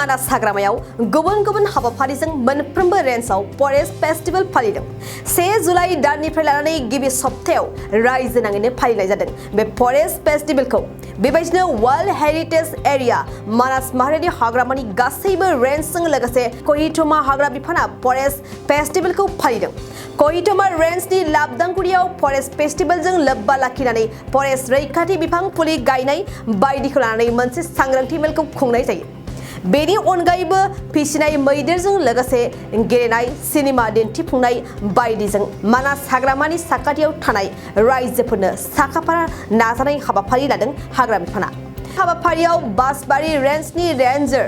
मानास हाग्रामायाव गुबुन हाबाफारिजों मोनफ्रोमबो रेन्जआव फरेस्ट फेस्टिवल फालिदों 1 जुलाइ दाननिफ्राय लानानै गिबि सप्तायाव रायजो नाङैनो फालिनाय जादों बे फरेस्ट फेस्टिवलखौ बेबायदिनो वर्ल्ड हेरिटेज एरिया मानास माहारियारि हाग्रामानि गासैबो रेन्जजों लोगोसे कहिटमा हाग्रा बिफाना फरेस्ट फेस्टिवलखौ फालिदों कहिटमा रेन्जनि लाबदांगुरियाव फरेस्ट फेस्टिवलजों लोब्बा लाखिनानै फरेस्ट रैखाथि बिफां फुलि गायनाय बायदिखौ लानानै मोनसे सांग्रांथि मेलखौ खुंनाय जायो बेनि अनगायैबो फिसिनाय मैदेरजों लोगोसे गेलेनाय सिनेमा दिन्थिफुंनाय बायदिजों मानास हाग्रामानि साखाथियाव थानाय रायजोफोरनो साखाफारा नाजानाय हाबाफारि लादों हाग्रा बिफाना हाबाफारियाव बासबारि रेन्जनि रेन्जार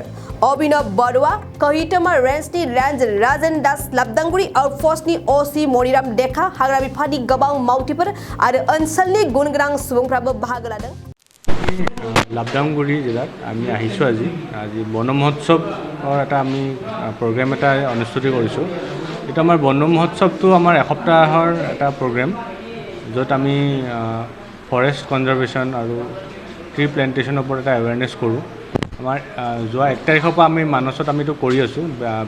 अभिनव बरुवा कहिटमा रेन्जनि रेन्जार राजेन दास लाबदांगुरि आउटपोस्टनि ओसी मणिराम देखा हाग्रा बिफाननि गोबां मावथिफोर आरो ओनसोलनि गुनगोनां सुबुंफ्राबो बाहागो लादों लाबदांगुरि जिल्लात আমি আহিছোঁ আজি বন মহোৎসৱৰ এটা আমি প্ৰগ্ৰেম এটা অনুষ্ঠিত কৰিছোঁ এটা আমাৰ বন মহোৎসৱটো আমাৰ এসপ্তাহৰ এটা প্ৰগ্ৰেম য'ত আমি ফৰেষ্ট কনজাৰভেশ্যন আৰু ট্ৰি প্লেণ্টেশ্যনৰ ওপৰত এটা এৱেৰনেছ কৰোঁ আমাৰ যোৱা 1 তাৰিখৰ পৰা আমি মানসত আমিতো কৰি আছোঁ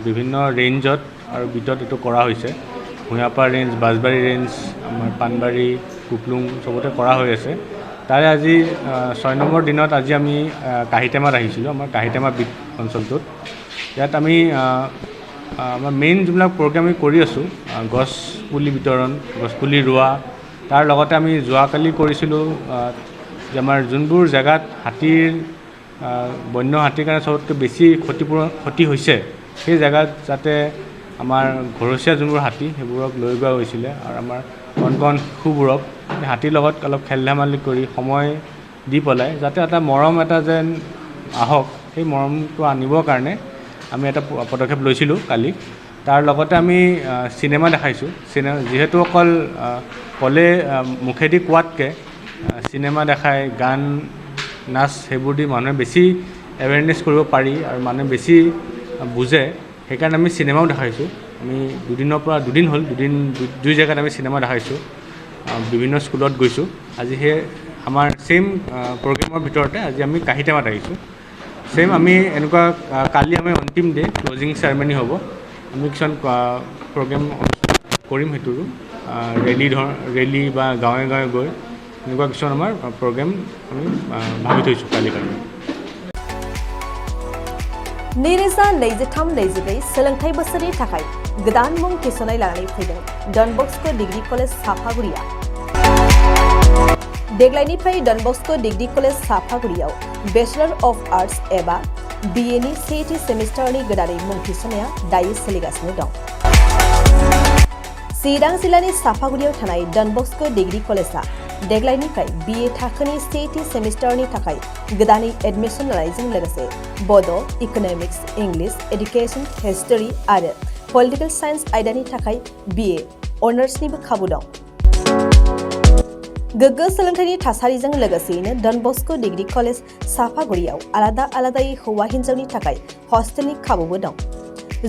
বিভিন্ন ৰেঞ্জত আৰু বিটত এইটো কৰা হৈছে ভূঞাপাৰ ৰেঞ্জ বাঁশবাৰী ৰেঞ্জ আমাৰ পানবাৰী কুকলুং চবতে কৰা হৈ আছে তাৰে আজি 6 নম্বৰ দিনত আজি আমি কাহিটেমাত আহিছিলোঁ আমাৰ কাহিটেমা বিট অঞ্চলটোত ইয়াত আমি আমাৰ মেইন যিবিলাক প্ৰগ্ৰাম আমি কৰি আছোঁ গছ পুলি বিতৰণ গছ পুলি ৰোৱা তাৰ লগতে আমি যোৱাকালি কৰিছিলোঁ যে আমাৰ যোনবোৰ জেগাত হাতীৰ বন্য হাতীৰ কাৰণে সবতকৈ বেছি ক্ষতি হৈছে সেই জেগাত যাতে আমাৰ ঘৰচীয়া যোনবোৰ হাতী সেইবোৰক লৈ যোৱা হৈছিলে আৰু আমাৰ কণ শিশুবোৰক হাতীৰ লগত অলপ খেল ধেমালি কৰি সময় দি পেলাই যাতে এটা মৰম এটা যেন আহক সেই মৰমটো আনিবৰ কাৰণে আমি এটা পদক্ষেপ লৈছিলোঁ কালি তাৰ লগতে আমি চিনেমা দেখাইছোঁ যিহেতু অকল ক'লে মুখেদি কোৱাতকৈ চিনেমা দেখাই গান নাচ সেইবোৰ দি মানুহে বেছি এৱেৰনেছ কৰিব পাৰি আৰু মানুহে বেছি বুজে সেইকাৰণে আমি চিনেমাও দেখাইছোঁ আমি দুদিন হ'ল দুই জেগাত আমি চিনেমা দেখাইছোঁ বিভিন্ন স্কুলত গৈছোঁ আজি সেই আমাৰ সেম প্ৰগ্ৰেমৰ ভিতৰতে আজি আমি কাহিটেমাত আহিছোঁ সেম আমি এনেকুৱা কালি আমি অন্তিম ডে ক্লজিং চেৰেমনি হ'ব আমি কিছুমান প্ৰগ্ৰেম কৰিম সেইটোৰো ৰেলী বা গাঁৱে গৈ এনেকুৱা কিছুমান আমাৰ প্ৰগ্ৰেম আমি ভাবি থৈছোঁ কালি কাৰণে नैरोजा 23-24 सोलोंथाइ बोसोरनि थाखाय गोदान मुं थिसननाय लानानै फैदों डन बस्क' डिग्री कलेज साफागुरिया देग्लायनिफ्राय डन बस्क' डिग्री कलेज साफागुरियाव बेचलर अफ आर्ट्स एबा BA नि सेथि सेमिस्टारनि गोदानै मुं थिसननाया दायो सोलिगासिनो दं चिरां जिल्लानि साफागुरियाव थानाय डन बस्क' डिग्री कलेजआ देग्लायनिफ्राय BA थाखोनि सेथि सेमिस्टारनि थाखाय गोदानै एडमिशन लानायजों लोगोसे बड' इक'नमिक्स इंलिश एडुकेशन हिस्टरी आरो पलिटिकल साइन्स आयदानि थाखाय BA अनार्सनिबो खाबु दं गोग्गो सोलोंथाइनि थासारिजों लोगोसेयैनो डन बस्क' डिग्री कलेज साफागुरियाव आलादायै हौवा हिन्जावनि थाखाय हस्टेलनि खाबुबो दं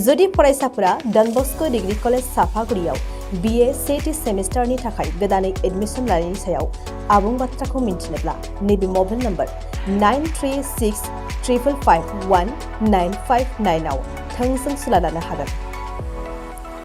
जुदि फरायसाफोरा done Bosco' degree college साफागुरियाव BA सेथि सेमिस्टारनि थाखाय गोदानै एडमिशन लानायनि सायाव आबुं बाथ्राखौ मिन्थिनोब्ला नैबे मबाइल नम्बर 9365551959 आव थोंजों सुला लानो हागोन